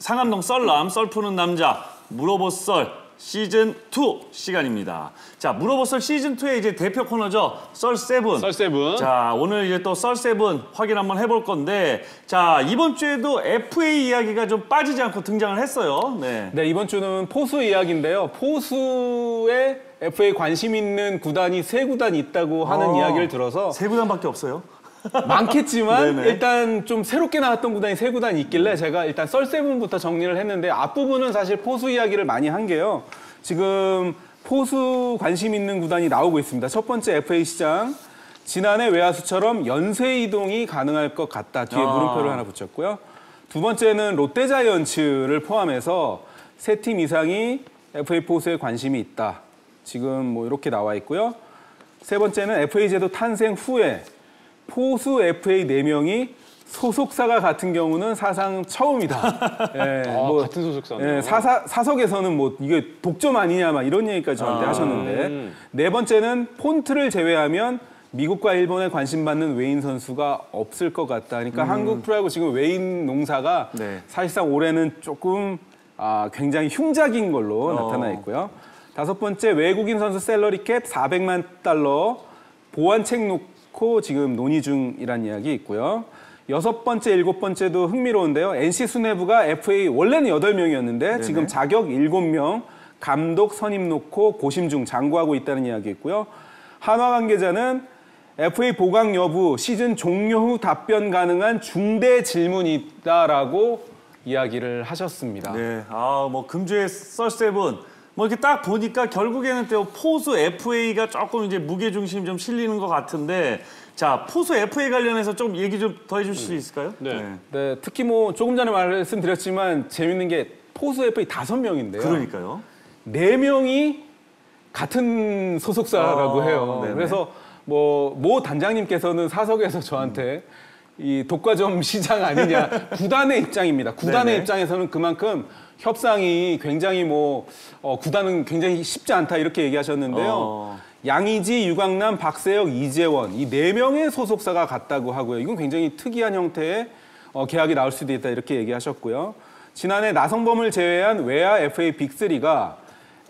상암동 썰남, 썰 푸는 남자, 물어보썰 시즌2 시간입니다. 자, 물어보썰 시즌2의 이제 대표 코너죠. 썰7. 썰7. 자, 오늘 이제 또 썰7 확인 한번 해볼 건데, 자, 이번 주에도 FA 이야기가 좀 빠지지 않고 등장을 했어요. 네, 이번 주는 포수 이야기인데요. 포수에 FA 관심 있는 구단이 3구단이 있다고 하는 이야기를 들어서 3구단밖에 없어요. 많겠지만 네네. 일단 좀 새롭게 나왔던 구단이 3구단이 있길래 제가 일단 썰7부터 정리를 했는데 앞부분은 사실 포수 이야기를 많이 한 게요. 지금 포수 관심 있는 구단이 나오고 있습니다. 첫 번째 FA 시장. 지난해 외야수처럼 연쇄 이동이 가능할 것 같다. 뒤에 물음표를 하나 붙였고요. 두 번째는 롯데자이언츠를 포함해서 3팀 이상이 FA 포수에 관심이 있다. 지금 뭐 이렇게 나와 있고요. 세 번째는 FA 제도 탄생 후에 포수 FA 4명이 소속사가 같은 경우는 사상 처음이다. 예, 같은 소속사네요. 예, 사석에서는 뭐 이게 독점 아니냐 막 이런 얘기까지 저한테 하셨는데 네 번째는 폰트를 제외하면 미국과 일본에 관심 받는 외인 선수가 없을 것 같다. 그러니까 한국 프로야구 지금 외인 농사가 사실상 올해는 조금 굉장히 흉작인 걸로 나타나 있고요. 다섯 번째 외국인 선수 셀러리 캡 400만 달러 보완책 놓고 지금 논의 중이라는 이야기 있고요. 여섯 번째, 일곱 번째도 흥미로운데요. NC 수뇌부가 FA 원래는 8명이었는데 지금 자격 7명, 감독 선임 놓고 고심 중 장고하고 있다는 이야기 있고요. 한화 관계자는 FA 보강 여부 시즌 종료 후 답변 가능한 중대 질문이 있다라고 이야기를 하셨습니다. 네, 뭐 금주의 썰7 뭐 이렇게 딱 보니까 결국에는 또 포수 FA가 조금 이제 무게 중심이 좀 실리는 것 같은데, 자, 포수 FA 관련해서 좀 얘기 좀 더 해주실 수 있을까요? 네, 특히 뭐 조금 전에 말씀드렸지만 재밌는 게 포수 FA 5명인데요. 그러니까요. 4명이 같은 소속사라고 해요. 네네. 그래서 모 단장님께서는 사석에서 저한테 이 독과점 시장 아니냐. 구단의 입장입니다. 구단의 입장에서는 그만큼 협상이 굉장히 구단은 굉장히 쉽지 않다 이렇게 얘기하셨는데요. 양의지, 유강남, 박세혁, 이재원 이 4명의 소속사가 같다고 하고요. 이건 굉장히 특이한 형태의 계약이 나올 수도 있다 이렇게 얘기하셨고요. 지난해 나성범을 제외한 외야 FA 빅3가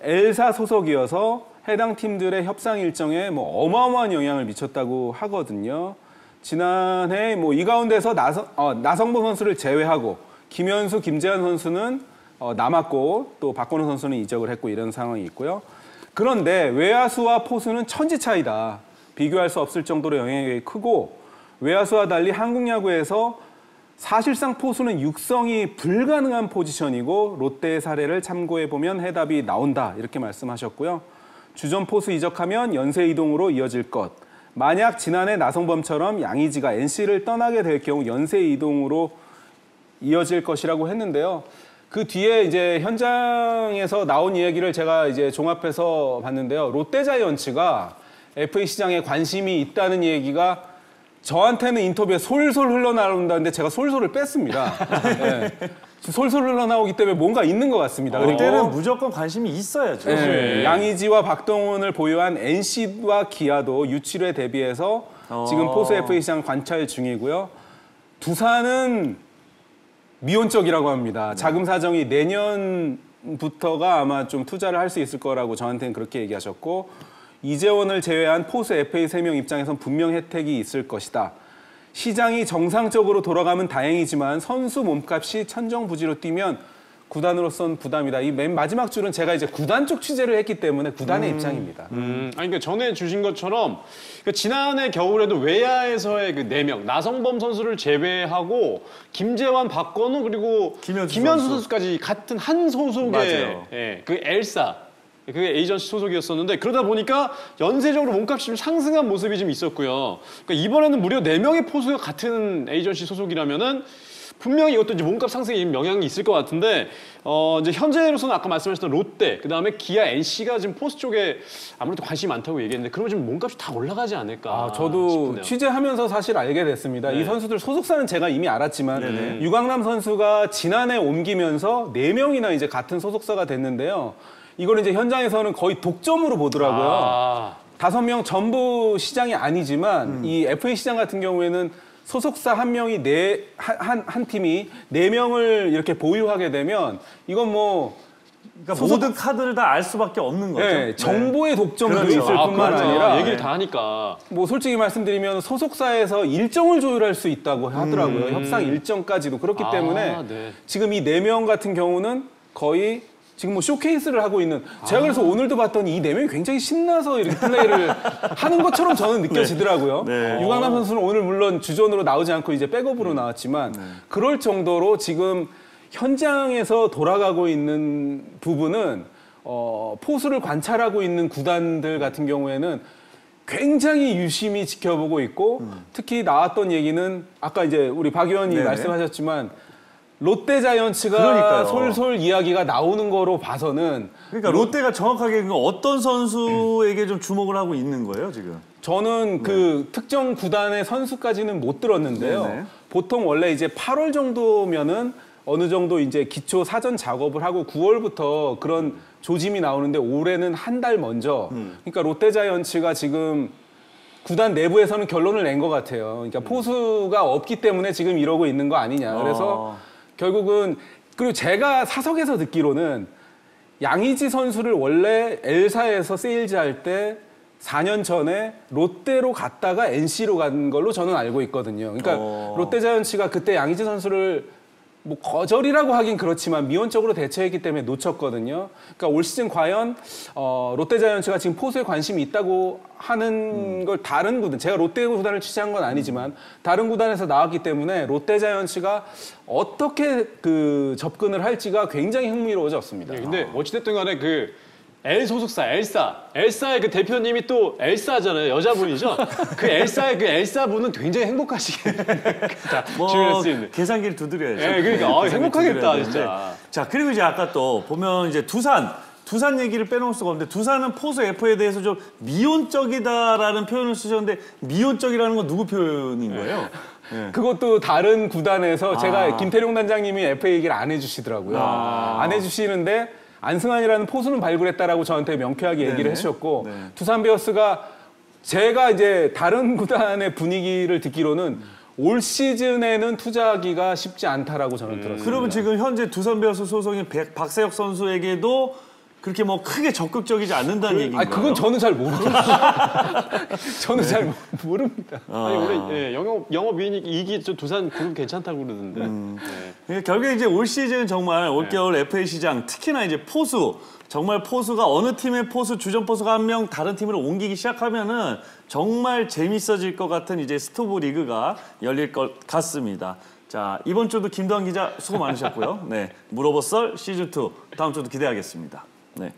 L사 소속이어서 해당 팀들의 협상 일정에 어마어마한 영향을 미쳤다고 하거든요. 지난해 이 가운데서 나성범 선수를 제외하고 김현수, 김재환 선수는 남았고 또 박건우 선수는 이적을 했고 이런 상황이 있고요. 그런데 외야수와 포수는 천지 차이다. 비교할 수 없을 정도로 영향력이 크고 외야수와 달리 한국 야구에서 사실상 포수는 육성이 불가능한 포지션이고 롯데의 사례를 참고해보면 해답이 나온다. 이렇게 말씀하셨고요. 주전 포수 이적하면 연쇄 이동으로 이어질 것. 만약 지난해 나성범처럼 양의지가 NC를 떠나게 될 경우 연쇄 이동으로 이어질 것이라고 했는데요. 그 뒤에 이제 현장에서 나온 이야기를 제가 이제 종합해서 봤는데요. 롯데자이언츠가 FA 시장에 관심이 있다는 얘기가 저한테는 인터뷰에 솔솔 흘러나온다는데 제가 솔솔을 뺐습니다. 네. 솔솔 흘러나오기 때문에 뭔가 있는 것 같습니다. 그때는 무조건 관심이 있어야죠. 양의지와 박동원을 보유한 NC와 기아도 유치료에 대비해서 지금 포수 FA 시장 관찰 중이고요. 두산은 미온적이라고 합니다. 자금 사정이 내년부터가 아마 좀 투자를 할 수 있을 거라고 저한테는 그렇게 얘기하셨고 이재원을 제외한 포수 FA 3명 입장에선 분명 혜택이 있을 것이다. 시장이 정상적으로 돌아가면 다행이지만 선수 몸값이 천정부지로 뛰면 구단으로선 부담이다. 이 맨 마지막 줄은 제가 이제 구단 쪽 취재를 했기 때문에 구단의 입장입니다. 그러니까 전에 주신 것처럼 지난해 겨울에도 외야에서의 그 4명 나성범 선수를 제외하고 김재환, 박건우 그리고 김현수 선수까지 같은 한 소속의 그 엘사 그게 에이전시 소속이었었는데 그러다 보니까 연쇄적으로 몸값이 좀 상승한 모습이 좀 있었고요. 그러니까 이번에는 무려 4명의 포수가 같은 에이전시 소속이라면은 분명히 이것도 이제 몸값 상승에 영향이 있을 것 같은데 이제 현재로서는 아까 말씀하셨던 롯데, 그다음에 기아, NC가 지금 포수 쪽에 아무래도 관심이 많다고 얘기했는데 그러면 지금 몸값이 다 올라가지 않을까 저도 싶은데요. 취재하면서 사실 알게 됐습니다. 이 선수들 소속사는 제가 이미 알았지만 유강남 선수가 지난해 옮기면서 4명이나 이제 같은 소속사가 됐는데요. 이걸 이제 현장에서는 거의 독점으로 보더라고요. 5명 전부 시장이 아니지만 이 FA 시장 같은 경우에는 소속사 한 명이 한 팀이 4명을 이렇게 보유하게 되면 이건 뭐 그러니까 모든 카드를 다 알 수밖에 없는 거죠. 네, 정보의 독점도 그렇죠. 있을 뿐만 그렇죠. 아니라 얘기를 다 하니까. 뭐 솔직히 말씀드리면 소속사에서 일정을 조율할 수 있다고 하더라고요. 협상 일정까지도. 그렇기 때문에 네. 지금 이 4명 같은 경우는 거의 지금 뭐 쇼케이스를 하고 있는 제가 그래서 오늘도 봤더니 이 4명이 굉장히 신나서 이렇게 플레이를 하는 것처럼 저는 느껴지더라고요. 네. 유강남 선수는 오늘 물론 주전으로 나오지 않고 이제 백업으로 나왔지만 그럴 정도로 지금 현장에서 돌아가고 있는 부분은 포수를 관찰하고 있는 구단들 같은 경우에는 굉장히 유심히 지켜보고 있고 특히 나왔던 얘기는 아까 이제 우리 박 의원이 네네. 말씀하셨지만 롯데 자이언츠가 그러니까요. 솔솔 이야기가 나오는 거로 봐서는 그러니까 롯데가 정확하게 어떤 선수에게 좀 주목을 하고 있는 거예요, 지금? 저는 그 특정 구단의 선수까지는 못 들었는데요. 네네. 보통 원래 이제 8월 정도면은 어느 정도 이제 기초 사전 작업을 하고 9월부터 그런 조짐이 나오는데 올해는 한 달 먼저. 그러니까 롯데 자이언츠가 지금 구단 내부에서는 결론을 낸 것 같아요. 그러니까 포수가 없기 때문에 지금 이러고 있는 거 아니냐. 그래서 결국은 그리고 제가 사석에서 듣기로는 양의지 선수를 원래 엘사에서 세일즈 할 때 4년 전에 롯데로 갔다가 NC로 간 걸로 저는 알고 있거든요. 그러니까 롯데 자이언츠가 그때 양의지 선수를 뭐 거절이라고 하긴 그렇지만 미온적으로 대처했기 때문에 놓쳤거든요. 그러니까 올 시즌 과연 롯데 자이언츠가 지금 포수에 관심이 있다고 하는 걸 다른 구단, 제가 롯데 구단을 취재한 건 아니지만 다른 구단에서 나왔기 때문에 롯데 자이언츠가 어떻게 그 접근을 할지가 굉장히 흥미로워졌습니다. 근데 어찌됐든 간에 그 L 소속사 엘사의 그 대표님이 또 엘사잖아요. 여자분이죠. 그 엘사의 그 엘사 분은 굉장히 행복하시겠다. 뭐 계산기를 두드려야죠. 네, 그러니까 계산기를 행복하겠다 두드려야 진짜. 되는데. 자, 그리고 이제 아까 또 보면 이제 두산 얘기를 빼놓을 수가 없는데 두산은 포수 F에 대해서 좀 미온적이다라는 표현을 쓰셨는데 미온적이라는 건 누구 표현인 거예요? 네. 그것도 다른 구단에서 제가 김태룡 단장님이 FA 얘기를 안 해주시더라고요. 안 해주시는데 안승환이라는 포수는 발굴했다라고 저한테 명쾌하게 얘기를 네네. 해주셨고 네. 두산 베어스가 제가 이제 다른 구단의 분위기를 듣기로는 올 시즌에는 투자하기가 쉽지 않다라고 저는 들었습니다. 그러면 지금 현재 두산 베어스 소속인 박세혁 선수에게도 그렇게 뭐 크게 적극적이지 않는다는 얘기인가요? 아니 그건 저는 잘 모르죠. 저는 잘 모릅니다. 아니 원래 영업이익이 좀 두산 그룹 괜찮다고 그러던데. 그러니까 결국에 이제 올 시즌 정말 올겨울 FA 시장 특히나 이제 포수 정말 포수가 어느 팀의 포수 주전 포수가 한 명 다른 팀으로 옮기기 시작하면은 정말 재밌어질 것 같은 이제 스토브 리그가 열릴 것 같습니다. 자, 이번 주도 김도환 기자 수고 많으셨고요. 네, 물어보썰 시즌 2 다음 주도 기대하겠습니다. 네.